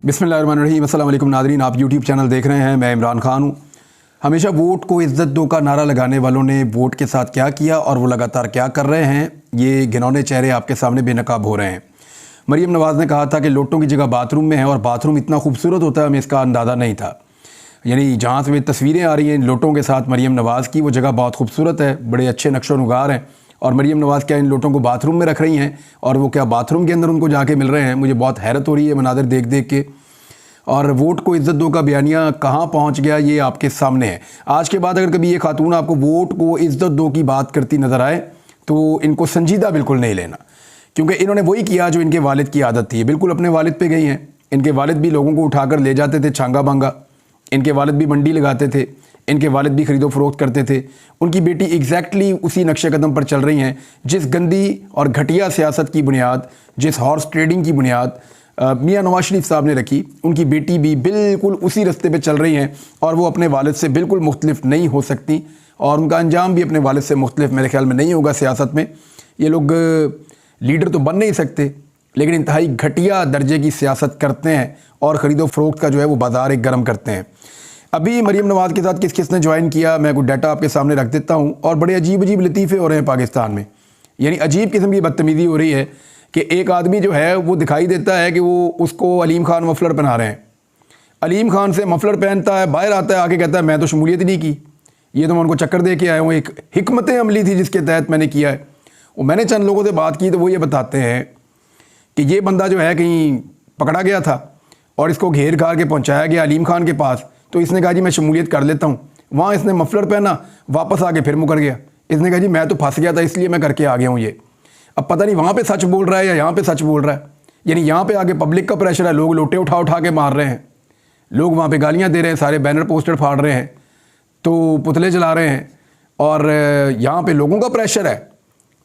बिस्मिल्लाहिर्रहमानिर्रहीम। अस्सलाम वालेकुम नाज़रीन, आप यूट्यूब चैनल देख रहे हैं। मैं इमरान खान हूँ। हमेशा वोट को इज़्ज़त दो का नारा लगाने वालों ने वोट के साथ क्या किया और वो लगातार क्या कर रहे हैं, ये घिनौने चेहरे आपके सामने बेनकाब हो रहे हैं। मरीम नवाज़ ने कहा था कि लोटों की जगह बाथरूम में है और बाथरूम इतना खूबसूरत होता है, हमें इसका अंदाज़ा नहीं था। यानी जहाँ से तस्वीरें आ रही हैं लोटों के साथ मरीम नवाज़ की, वो जगह बहुत खूबसूरत है, बड़े अच्छे नक्शो नुगार हैं। और मरीम नवाज़ क्या इन लोटों को बाथरूम में रख रही हैं और वो क्या बाथरूम के अंदर उनको जाके मिल रहे हैं। मुझे बहुत हैरत हो रही है मनाज़र देख देख के। और वोट को इज़्ज़त दो का बयानिया कहाँ पहुँच गया, ये आपके सामने है। आज के बाद अगर कभी ये खातून आपको वोट को इज़्ज़त दो की बात करती नज़र आए तो इनको संजीदा बिल्कुल नहीं लेना, क्योंकि इन्होंने वही किया जो इनके वालिद की आदत थी। बिल्कुल अपने वालिद पे गई हैं। इनके वालिद भी लोगों को उठाकर ले जाते थे छांगा बांगा, इनके वालिद भी मंडी लगाते थे, इनके वालिद भी खरीदो फरोख्त करते थे। उनकी बेटी एग्जैक्टली उसी नक्शे कदम पर चल रही हैं जिस गंदी और घटिया सियासत की बुनियाद, जिस हॉर्स ट्रेडिंग की बुनियाद मियां नवाज शरीफ साहब ने रखी। उनकी बेटी भी बिल्कुल उसी रास्ते पे चल रही हैं और वो अपने वालिद से बिल्कुल मुख्तलिफ नहीं हो सकती और उनका अंजाम भी अपने वालिद से मुख्तलिफ मेरे ख्याल में नहीं होगा। सियासत में ये लोग लीडर तो बन नहीं सकते, लेकिन इंतहाई घटिया दर्जे की सियासत करते हैं और ख़रीदो फरोख्त का जो है वो बाज़ार एक गर्म करते हैं। अभी मरीम नवाज़ के साथ किस किस ने ज्वाइन किया, मैं कुछ डाटा आपके सामने रख देता हूँ। और बड़े अजीब अजीब लतीफ़े हो रहे हैं पाकिस्तान में। यानी अजीब किस्म की बदतमीज़ी हो रही है कि एक आदमी जो है वो दिखाई देता है कि वो उसको अलीम खान मफलर पहना रहे हैं। अलीम खान से मफलर पहनता है, बाहर आता है, आके कहता है मैं तो शमूलियत नहीं की, ये तो मैं उनको चक्कर दे के आया हूँ, एक हिकमत अमली थी जिसके तहत मैंने किया है। वो मैंने चंद लोगों से बात की तो वो ये बताते हैं कि ये बंदा जो है कहीं पकड़ा गया था और इसको घेर घार के पहुँचाया गया अलीम खान के पास। तो इसने कहा जी मैं शमूलियत कर लेता हूँ। वहाँ इसने मफलर पहना, वापस आके फिर मुकर गया। इसने कहा जी मैं तो फंस गया था इसलिए मैं करके आ गया हूँ ये। अब पता नहीं वहाँ पे सच बोल रहा है या यहाँ पे सच बोल रहा है। यानी यहाँ पे आगे पब्लिक का प्रेशर है, लोग लोटे उठा उठा के मार रहे हैं, लोग वहाँ पे गालियाँ दे रहे हैं, सारे बैनर पोस्टर फाड़ रहे हैं, तो पुतले जला रहे हैं। और यहाँ पे लोगों का प्रेशर है,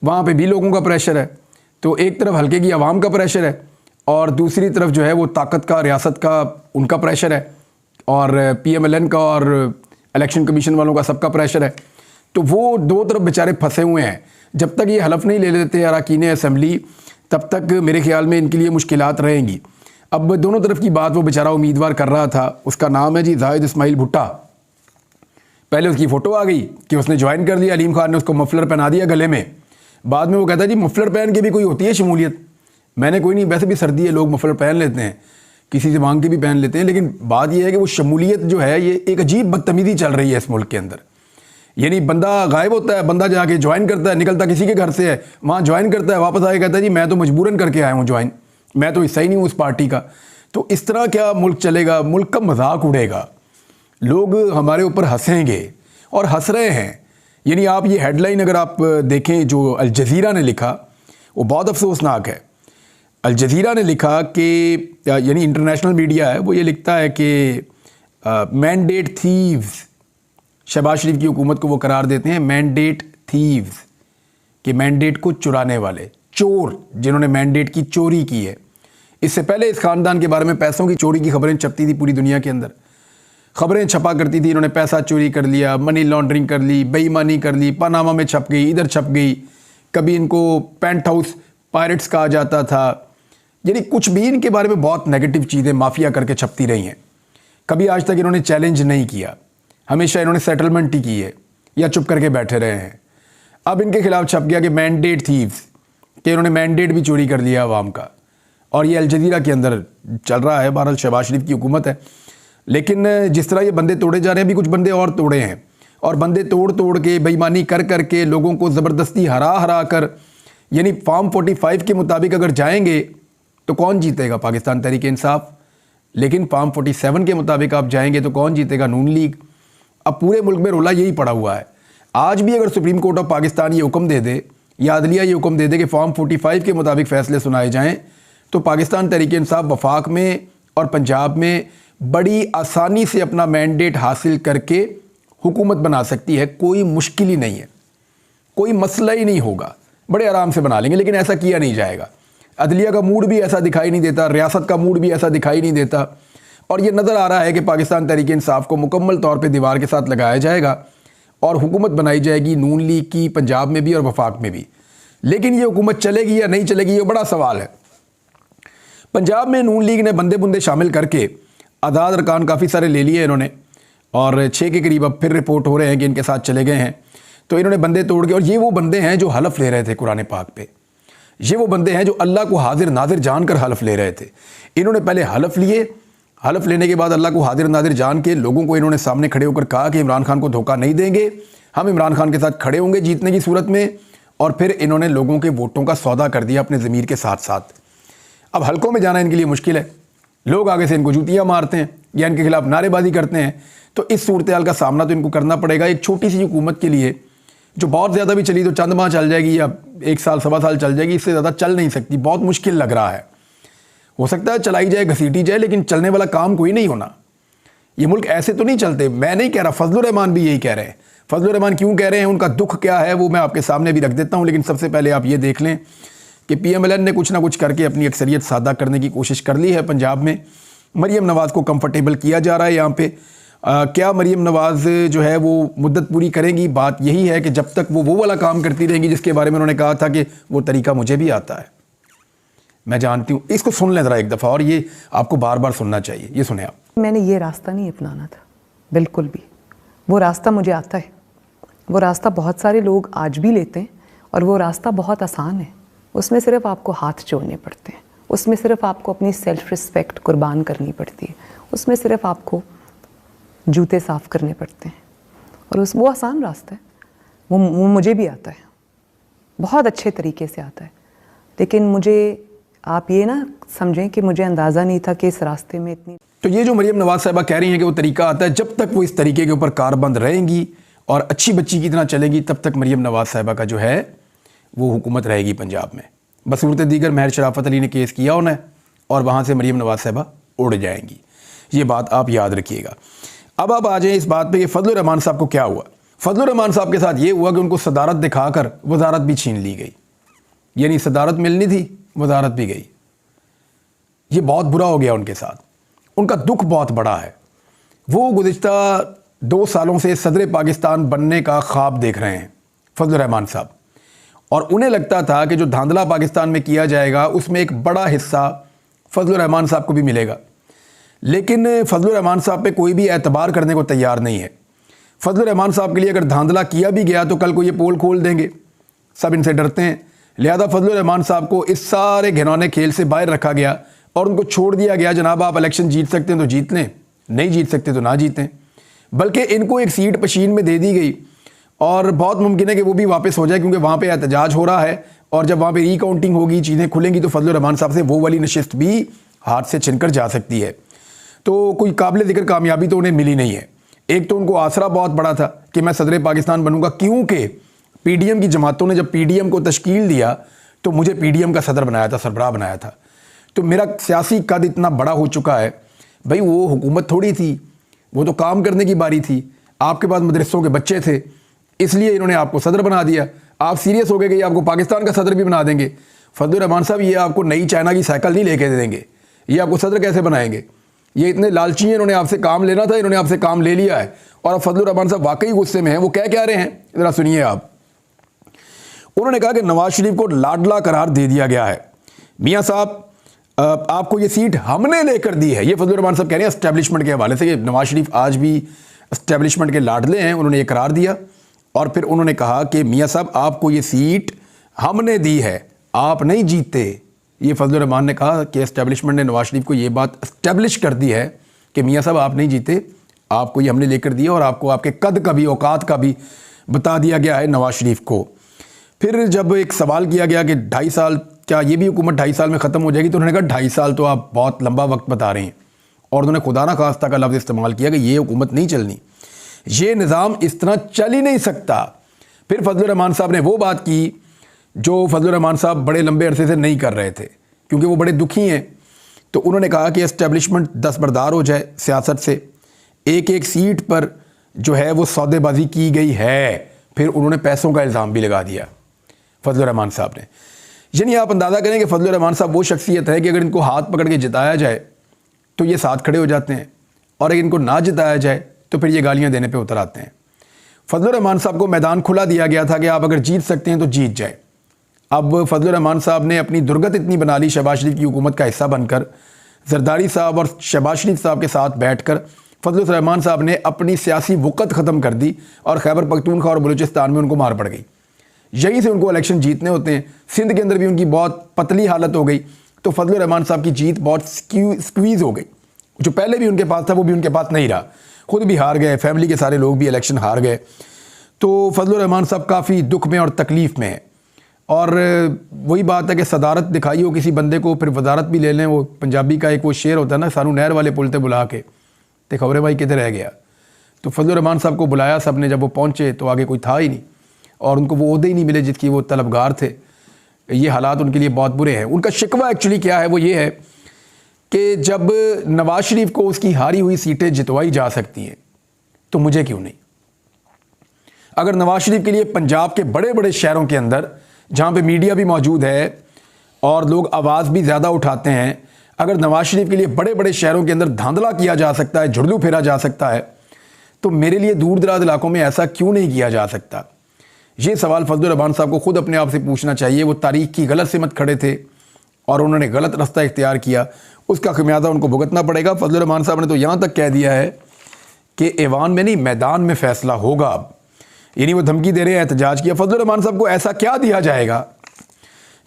वहाँ पे भी लोगों का प्रेशर है। तो एक तरफ हल्के की आवाम का प्रेशर है और दूसरी तरफ जो है वो ताकत का, रियासत का उनका प्रेशर है और PMLN का और इलेक्शन कमीशन वालों का सबका प्रेशर है। तो वो दो तरफ बेचारे फंसे हुए हैं। जब तक ये हलफ नहीं ले लेते अरकान असम्बली, तब तक मेरे ख्याल में इनके लिए मुश्किलात रहेंगी। अब दोनों तरफ की बात वो बेचारा उम्मीदवार कर रहा था, उसका नाम है जी जाहिद इस्माइल भुट्टा। पहले उसकी फ़ोटो आ गई कि उसने ज्वाइन कर लिया, अलीम खान ने उसको मफलर पहना दिया गले में। बाद में वो कहता है जी मफलर पहन के भी कोई होती है शमूलियत। मैंने कोई नहीं, वैसे भी सर्दी है, लोग मफलर पहन लेते हैं, किसी से मांग के भी पहन लेते हैं। लेकिन बात यह है कि वो शमूलियत जो है ये एक अजीब बदतमीज़ी चल रही है इस मुल्क के अंदर। यानी बंदा गायब होता है, बंदा जाके ज्वाइन करता है, निकलता किसी के घर से है, वहाँ ज्वाइन करता है, वापस आके कहता है जी मैं तो मजबूरन करके आया हूँ ज्वाइन, मैं तो हिस्सा ही नहीं हूँ उस पार्टी का। तो इस तरह क्या मुल्क चलेगा? मुल्क का मजाक उड़ेगा, लोग हमारे ऊपर हंसेंगे और हंस रहे हैं। यानी आप ये हेडलाइन अगर आप देखें जो अल जज़ीरा ने लिखा, वो बहुत अफसोसनाक है। अल जज़ीरा ने लिखा कि यानी इंटरनेशनल मीडिया है, वो ये लिखता है कि मैंडेट थीव्स, शहबाज शरीफ की हुकूमत को वो करार देते हैं मैंडेट थीव्स, कि मैंडेट को चुराने वाले, चोर, जिन्होंने मैंडेट की चोरी की है। इससे पहले इस ख़ानदान के बारे में पैसों की चोरी की खबरें छपती थी पूरी दुनिया के अंदर, खबरें छपा करती थी, इन्होंने पैसा चोरी कर लिया, मनी लॉन्ड्रिंग कर ली, बेईमानी कर ली, पनामा में छप गई, इधर छप गई, कभी इनको पेंट हाउस पायरेट्स कहा जाता था। यानी कुछ भी इनके बारे में बहुत नेगेटिव चीज़ें माफिया करके छपती रही हैं। कभी आज तक इन्होंने चैलेंज नहीं किया, हमेशा इन्होंने सेटलमेंट ही की है या चुप करके बैठे रहे हैं। अब इनके खिलाफ छप गया कि मैंडेट थीव्स, कि इन्होंने मैंडेट भी चोरी कर लिया अवाम का। और ये अल जज़ीरा के अंदर चल रहा है। बहरहाल शहबाज शरीफ की हुकूमत है, लेकिन जिस तरह ये बंदे तोड़े जा रहे हैं, अभी कुछ बंदे और तोड़े हैं और बंदे तोड़ तोड़ के बेईमानी कर कर के लोगों को ज़बरदस्ती हरा हरा कर, यानी फॉर्म 45 के मुताबिक अगर जाएंगे तो कौन जीतेगा? पाकिस्तान तहरीक इंसाफ। लेकिन फॉर्म 47 के मुताबिक आप जाएंगे तो कौन जीतेगा? नून लीग। अब पूरे मुल्क में रोला यही पड़ा हुआ है। आज भी अगर सुप्रीम कोर्ट ऑफ पाकिस्तान ये हुक्म दे दे या अदलिया ये हुक्म दे दे कि फॉर्म 45 के मुताबिक फ़ैसले सुनाए जाएं, तो पाकिस्तान तहरीक इंसाफ वफाक में और पंजाब में बड़ी आसानी से अपना मैंडेट हासिल करके हुकूमत बना सकती है। कोई मुश्किल ही नहीं है, कोई मसला ही नहीं होगा, बड़े आराम से बना लेंगे। लेकिन ऐसा किया नहीं जाएगा। अदलिया का मूड भी ऐसा दिखाई नहीं देता, रियासत का मूड भी ऐसा दिखाई नहीं देता। और ये नज़र आ रहा है कि पाकिस्तान तहरीक इंसाफ को मुकम्मल तौर पे दीवार के साथ लगाया जाएगा और हुकूमत बनाई जाएगी नून लीग की, पंजाब में भी और वफाक में भी। लेकिन ये हुकूमत चलेगी या नहीं चलेगी, ये बड़ा सवाल है। पंजाब में नून लीग ने बंदे बुंदे शामिल करके आज़ाद अरकान काफ़ी सारे ले लिए इन्होंने, और 6 के करीब अब फिर रिपोर्ट हो रहे हैं कि इनके साथ चले गए हैं। तो इन्होंने बंदे तोड़ के, और ये वो बंदे हैं जो हलफ ले रहे थे कुरान पाक पे, ये वो बंदे हैं जो अल्लाह को हाजिर नाजिर जानकर हलफ ले रहे थे। इन्होंने पहले हलफ लिए, हलफ लेने के बाद अल्लाह को हाजिर नाजिर जान के लोगों को इन्होंने सामने खड़े होकर कहा कि इमरान खान को धोखा नहीं देंगे, हम इमरान खान के साथ खड़े होंगे जीतने की सूरत में। और फिर इन्होंने लोगों के वोटों का सौदा कर दिया अपने ज़मीर के साथ साथ। अब हलकों में जाना इनके लिए मुश्किल है, लोग आगे से इनको जूतियाँ मारते हैं या इनके खिलाफ नारेबाजी करते हैं। तो इस सूरत हाल का सामना तो इनको करना पड़ेगा। एक छोटी सी हुकूमत के लिए जो बहुत ज़्यादा भी चली तो चंद माह चल जाएगी या 1 साल 1.25 साल चल जाएगी, इससे ज़्यादा चल नहीं सकती। बहुत मुश्किल लग रहा है। हो सकता है चलाई जाए, घसीटी जाए, लेकिन चलने वाला काम कोई नहीं होना। ये मुल्क ऐसे तो नहीं चलते। मैं नहीं कह रहा, फजलुर रहमान भी यही कह रहे हैं। फजलुर रहमान क्यों कह रहे हैं, उनका दुख क्या है, वो मैं आपके सामने भी रख देता हूँ। लेकिन सबसे पहले आप ये देख लें कि PMLN ने कुछ ना कुछ करके अपनी अक्सरियत सादा करने की कोशिश कर ली है पंजाब में। मरीम नवाज़ को कंफर्टेबल किया जा रहा है यहाँ पे। क्या मरीम नवाज़ जो है वो मुद्दत पूरी करेंगी? बात यही है कि जब तक वो वाला काम करती रहेंगी जिसके बारे में उन्होंने कहा था कि वो तरीका मुझे भी आता है, मैं जानती हूँ। इसको सुन लें ज़रा एक दफ़ा, और ये आपको बार बार सुनना चाहिए। ये सुने आप। मैंने ये रास्ता नहीं अपनाना था बिल्कुल भी। वो रास्ता मुझे आता है, वो रास्ता बहुत सारे लोग आज भी लेते हैं, और वो रास्ता बहुत आसान है। उसमें सिर्फ आपको हाथ जोड़ने पड़ते हैं, उसमें सिर्फ आपको अपनी सेल्फ रिस्पेक्ट कुर्बान करनी पड़ती है, उसमें सिर्फ आपको जूते साफ़ करने पड़ते हैं, और वो आसान रास्ता है। वो मुझे भी आता है, बहुत अच्छे तरीके से आता है। लेकिन मुझे आप ये ना समझें कि मुझे अंदाज़ा नहीं था कि इस रास्ते में इतनी। तो ये जो मरीम नवाज़ साहिबा कह रही हैं कि वो तरीका आता है, जब तक वो इस तरीके के ऊपर कारबंद रहेंगी और अच्छी बच्ची की तरह चलेगी, तब तक मरीम नवाज़ साहिबा का जो है वो हुकूमत रहेगी पंजाब में। बसूरत दीगर महर शराफत अली ने केस किया उन्हें, और वहाँ से मरीम नवाज़ साहिबा उड़ जाएंगी। ये बात आप याद रखिएगा। अब आप आ जाएँ इस बात पे कि फजलुर रहमान साहब को क्या हुआ। फजलुर रहमान साहब के साथ ये हुआ कि उनको सदारत दिखाकर वजारत भी छीन ली गई। यानी सदारत मिलनी थी, वजारत भी गई। ये बहुत बुरा हो गया उनके साथ। उनका दुख बहुत बड़ा है। वो गुज़िश्ता 2 सालों से सदर पाकिस्तान बनने का ख्वाब देख रहे हैं फजलुर रहमान साहब, और उन्हें लगता था कि जो धांधला पाकिस्तान में किया जाएगा उसमें एक बड़ा हिस्सा फजलुर रहमान साहब को भी मिलेगा। लेकिन फजलुर रहमान साहब पे कोई भी एतबार करने को तैयार नहीं है। फजलुर रहमान साहब के लिए अगर धांधला किया भी गया तो कल को ये पोल खोल देंगे, सब इनसे डरते हैं। लिहाजा फजलुर रहमान साहब को इस सारे घिनौने खेल से बाहर रखा गया और उनको छोड़ दिया गया, जनाब आप इलेक्शन जीत सकते हैं तो जीत लें, नहीं जीत सकते तो ना जीतें। बल्कि इनको एक सीट पशीन में दे दी गई, और बहुत मुमकिन है कि वो भी वापस हो जाए, क्योंकि वहाँ पे एहतजाज हो रहा है, और जब वहाँ पे रिकाउंटिंग होगी, चीज़ें खुलेंगी, तो फजलुर रहमान साहब से वो वाली नशिस्त भी हाथ से छिनकर जा सकती है। तो कोई काबिल ज़िक्र कामयाबी तो उन्हें मिली नहीं है। एक तो उनको आसरा बहुत बड़ा था कि मैं सदर पाकिस्तान बनूंगा, क्योंकि PDM की जमातों ने जब PDM को तश्कील दिया तो मुझे PDM का सदर बनाया था, सरबराह बनाया था। तो मेरा सियासी कद इतना बड़ा हो चुका है। भाई वो हुकूमत थोड़ी थी, वो तो काम करने की बारी थी। आपके पास मदरसों के बच्चे थे, इसलिए इन्होंने आपको सदर बना दिया। आप सीरियस हो गए कि आपको पाकिस्तान का सदर भी बना देंगे। फजलुर रहमान साहब ये आपको नई चाइना की साइकिल नहीं लेके दे देंगे, ये आपको सदर कैसे बनाएंगे? ये इतने लालची हैं, इन्होंने आपसे काम लेना था, इन्होंने आपसे काम ले लिया है। और अब फजलुर रहमान साहब वाकई गुस्से में हैं। वो क्या रहे हैं, ज़रा सुनिए आप। उन्होंने कहा कि नवाज शरीफ को लाडला करार दे दिया गया है। मियाँ साहब आपको ये सीट हमने लेकर दी है। ये फजलुर रहमान साहब कह रहे हैं एस्टेब्लिशमेंट के हवाले से कि नवाज शरीफ आज भी एस्टेब्लिशमेंट के लाडले हैं। उन्होंने ये करार दिया, और फिर उन्होंने कहा कि मियाँ साहब आपको ये सीट हमने दी है, आप नहीं जीते। ये फजलुर रहमान ने कहा कि एस्टेब्लिशमेंट ने नवाज शरीफ को ये बात एस्टेब्लिश कर दी है कि मियाँ साहब आप नहीं जीते, आपको ये हमने लेकर दिया, और आपको आपके कद का भी औकात का भी बता दिया गया है नवाज शरीफ को। फिर जब एक सवाल किया गया कि 2.5 साल, क्या ये भी हुकूमत 2.5 साल में ख़त्म हो जाएगी, तो उन्होंने कहा 2.5 साल तो आप बहुत लंबा वक्त बता रहे हैं, और उन्होंने खुदा ना खास्ता का लफ्ज़ इस्तेमाल किया कि ये हुकूमत नहीं चलनी, ये निज़ाम इस तरह चल ही नहीं सकता। फिर फजलुर रहमान साहब ने वो बात की जो फजलुर रहमान साहब बड़े लंबे अरसे से नहीं कर रहे थे, क्योंकि वो बड़े दुखी हैं। तो उन्होंने कहा कि एस्टेब्लिशमेंट दस्तबरदार हो जाए सियासत से, एक एक सीट पर जो है वो सौदेबाजी की गई है। फिर उन्होंने पैसों का इल्ज़ाम भी लगा दिया फजलुर रहमान साहब ने। यानी आप अंदाज़ा करें कि फजलुर रहमान साहब वो शख्सियत है कि अगर इनको हाथ पकड़ के जिताया जाए तो ये साथ खड़े हो जाते हैं, और अगर इनको ना जिताया जाए तो फिर ये गालियाँ देने पर उतर आते हैं। फजलुर रहमान साहब को मैदान खुला दिया गया था कि आप अगर जीत सकते हैं तो जीत जाए, अब फजलुर रहमान साहब ने अपनी दुर्गत इतनी बना ली शहबाज शरीफ की हुकूमत का हिस्सा बनकर, जरदारी साहब और शहबाज शरीफ साहब के साथ बैठकर फजलुर रहमान साहब ने अपनी सियासी वक़्त ख़त्म कर दी और खैबर पख्तूनख्वा और बलूचिस्तान में उनको मार पड़ गई। यहीं से उनको इलेक्शन जीतने होते हैं। सिंध के अंदर भी उनकी बहुत पतली हालत हो गई, तो फजलुर रहमान साहब की जीत बहुत स्क्वीज़ हो गई। जो पहले भी उनके पास था वो भी उनके पास नहीं रहा, खुद भी हार गए, फैमिली के सारे लोग भी इलेक्शन हार गए। तो फजलुर रहमान साहब काफ़ी दुख में और तकलीफ़ में है। और वही बात है कि सदारत दिखाई हो किसी बंदे को, फिर वजारत भी ले लें। वो पंजाबी का एक वो शेर होता है ना, सानू नहर वाले पुल ते बुला के ते खबरें भाई किधर रह गया। तो फजलुर रहमान साहब को बुलाया सब ने, जब वो पहुँचे तो आगे कोई था ही नहीं और उनको वो ओहदे ही नहीं मिले जिसकी वो तलबगार थे। ये हालात उनके लिए बहुत बुरे हैं। उनका शिकवा एक्चुअली क्या है, वो ये है कि जब नवाज शरीफ को उसकी हारी हुई सीटें जितवाई जा सकती हैं तो मुझे क्यों नहीं। अगर नवाज शरीफ के लिए पंजाब के बड़े बड़े शहरों के अंदर जहाँ पे मीडिया भी मौजूद है और लोग आवाज़ भी ज़्यादा उठाते हैं, अगर नवाज शरीफ के लिए बड़े बड़े शहरों के अंदर धांधला किया जा सकता है, झुड़लू फेरा जा सकता है, तो मेरे लिए दूर दराज इलाकों में ऐसा क्यों नहीं किया जा सकता। ये सवाल फजलुर रहमान साहब को खुद अपने आप से पूछना चाहिए। वो तारीख की गलत सिमत खड़े थे और उन्होंने गलत रास्ता इख्तियार किया, उसका खमियाजा उनको भुगतना पड़ेगा। फजलुर रहमान साहब ने तो यहाँ तक कह दिया है कि ऐवान में नहीं मैदान में फैसला होगा अब, यानी वो धमकी दे रहे हैं एहतजाज किया। फजलुर रहमान साहब को ऐसा क्या दिया जाएगा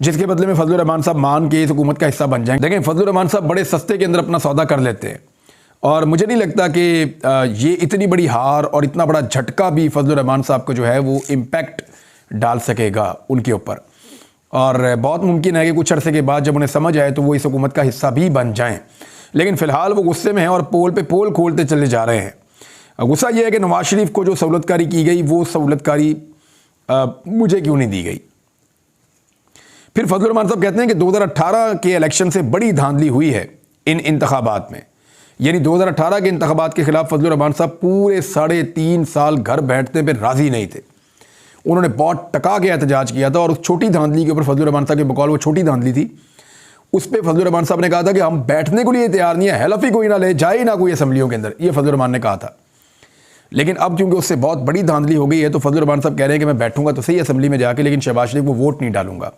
जिसके बदले में फजलुर रहमान साहब मान के इस हुकूमत का हिस्सा बन जाएं। देखें, फजलुर रहमान साहब बड़े सस्ते के अंदर अपना सौदा कर लेते हैं और मुझे नहीं लगता कि ये इतनी बड़ी हार और इतना बड़ा झटका भी फजलुर रहमान साहब को जो है वो इम्पैक्ट डाल सकेगा उनके ऊपर। और बहुत मुमकिन है कि कुछ अरसे के बाद जब उन्हें समझ आए तो वो इस हुकूमत का हिस्सा भी बन जाएं। लेकिन फ़िलहाल वो गुस्से में हैं और पोल पे पोल खोलते चले जा रहे हैं। गुस्सा ये है कि नवाज शरीफ को जो सहूलतकारी की गई वो सहूलतकारी मुझे क्यों नहीं दी गई। फिर फजलुर रहमान साहब कहते हैं कि 2018 के इलेक्शन से बड़ी धांधली हुई है इन इंतखाबात में, यानी 2018 के इंतखाबात के खिलाफ फजलुर रहमान साहब पूरे 3.5 साल घर बैठने पर राज़ी नहीं थे। उन्होंने बहुत टका के एहतजाज किया था और उस छोटी धांधली के ऊपर फजलुर रहमान साहब के बकौल वो छोटी धांधली थी, उस पर फजलुर रहमान साहब ने कहा था कि हम बैठने के लिए तैयार नहीं है, हेल्प ही कोई ना ले जाए ना कोई असम्बलियों के अंदर, ये फजलुर रहमान ने कहा था। लेकिन अब क्योंकि उससे बहुत बड़ी धांधली हो गई है तो फजलुर रहमान साहब कह रहे हैं कि मैं बैठूंगा तो सही असम्बली में जाके, लेकिन शहबाज शरीफ को वोट नहीं डालूंगा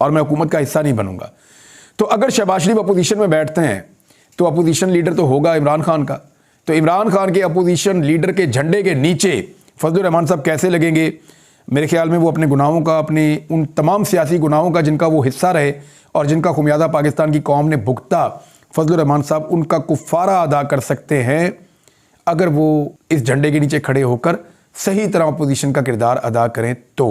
और मैं हुकूमत का हिस्सा नहीं बनूंगा। तो अगर शहबाज शरीफ अपोजिशन में बैठते हैं तो अपोजिशन लीडर तो होगा इमरान खान का, तो इमरान खान के अपोजिशन लीडर के झंडे के नीचे फजलुर रहमान साहब कैसे लगेंगे। मेरे ख्याल में वो अपने गुनाहों का, अपने उन तमाम सियासी गुनाहों का जिनका वो हिस्सा रहे और जिनका खुमियाजा पाकिस्तान की कौम ने भुगता, फजलुर रहमान साहब उनका कुफ़ारा अदा कर सकते हैं अगर वो इस झंडे के नीचे खड़े होकर सही तरह अपोजिशन का किरदार अदा करें। तो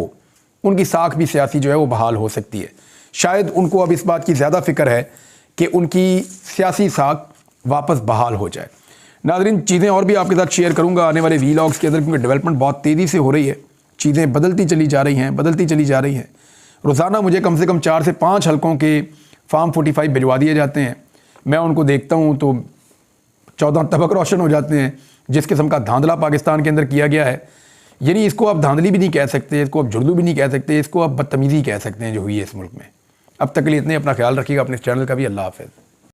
उनकी साख भी सियासी जो है वो बहाल हो सकती है। शायद उनको अब इस बात की ज़्यादा फ़िक्र है कि उनकी सियासी साख वापस बहाल हो जाए। नाज़रीन, चीज़ें और भी आपके साथ शेयर करूँगा आने वाले वीलॉग्स के अंदर, क्योंकि डेवलपमेंट बहुत तेज़ी से हो रही है, चीज़ें बदलती चली जा रही हैं। रोज़ाना मुझे कम से कम 4 से 5 हलकों के फार्म 45 भिजवा दिए जाते हैं। मैं उनको देखता हूँ तो 14 तबक रोशन हो जाते हैं। जिस किस्म का धांधला पाकिस्तान के अंदर किया गया है, यानी इसको आप धांधली भी नहीं कह सकते, इसको आप जुर्दू भी नहीं कह सकते, इसको आप बदतमीज़ी कह सकते हैं जो हुई है इस मुल्क में। अब तक के लिए इतने, अपना ख्याल रखिएगा, अपने चैनल का भी। अल्लाह हाफ़िज़।